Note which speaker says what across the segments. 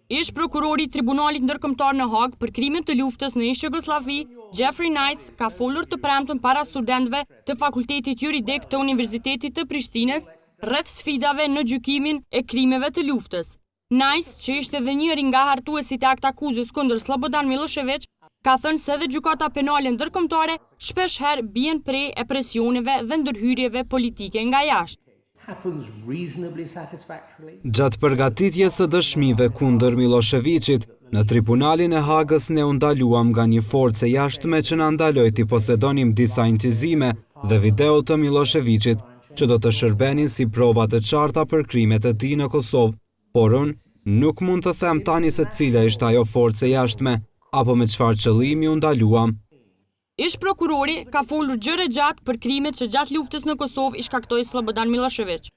Speaker 1: Ish prokurori i Tribunalit Ndërkombëtar në Hag për krimet të luftës në ish Jugosllavi, Jeffrey Nice, ka folur të premten para studentëve të Fakultetit Juridik të Universitetit të Prishtinës rreth sfidave në gjykimin e krimeve të luftës. Nice, që ishte edhe njëri nga hartuesit e aktakuzës kundër Slobodan Milošević, ka thënë se edhe gjykata penale ndërkombëtare shpesh herë bien prej e presioneve dhe ndërhyrjeve politike nga jashtë.
Speaker 2: Gjatë përgatitjes së dëshmive kundër Miloševićit, në tribunalin e Hagës ne u ndaluam nga një forcë e jashtme që na ndaloi të posedonim disa incizime dhe video të Miloševićit që do të shërbenin si prova të qarta për krimet e tij në Kosovë, por unë nuk mund të them tani se cila ishte ajo forcë e jashtme apo me çfarë qëllimi u ndaluam.
Speaker 1: Ish prokurori ka folur gjëre gjatë për krimet që gjatë luftës në Kosovë i shkaktoi Slobodan Milošević.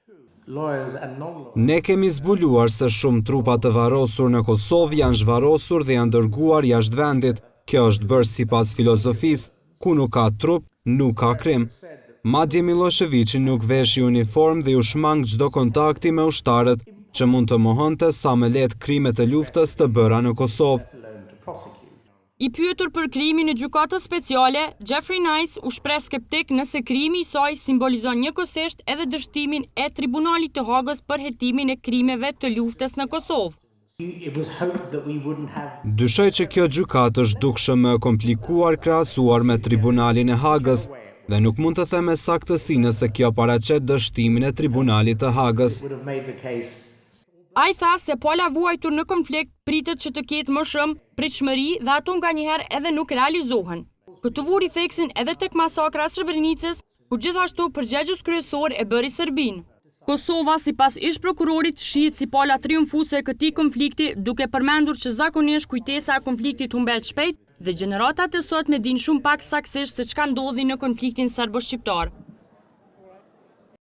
Speaker 2: Ne kemi zbuluar se shumë trupa të varrosur në Kosovë janë zhvarrosur dhe janë dërguar jashtë vendit. Kjo është bërë sipas filozofisë, ku nuk ka trup, nuk ka krim. Madje Miloševići nuk veshi uniform dhe u shmang çdo kontakti me ushtarët që mund të mohonte sa më lehtë krimet e luftës të bëra në Kosovë.
Speaker 1: I pyetur për krimin e gjykatës speciale, Jeffrey Nice u shpreh skeptik nëse krimi i saj simbolizon njëkohësisht edhe dështimin e Tribunalit të Hagës për hetimin e krimeve të luftës në Kosovë.
Speaker 2: Dyshoj që kjo gjykatë është dukshëm më komplikuar krahasuar me Tribunalin e Hagës dhe nuk mund të them me saktësi nëse kjo paraqet dështimin e Tribunalit të Hagës.
Speaker 1: Ai tha se pala vuajtur në konflikt pritet që të ketë më shumë pritshmëri dhe ato nganjëherë edhe nuk realizohen. Këtë vuri theksin edhe tek masakra e Srebrenicës, ku gjithashtu përgjegjës kryesor e bëri Serbinë. Kosova, sipas ish prokurorit, shihet si pala triumfuese e këtij konflikti, duke përmendur që zakonisht kujtesa e konfliktit humbet shpejt dhe gjeneratat e sotme dinë shumë pak saktësisht se çka ndodhi në konfliktin serbo-shqiptar.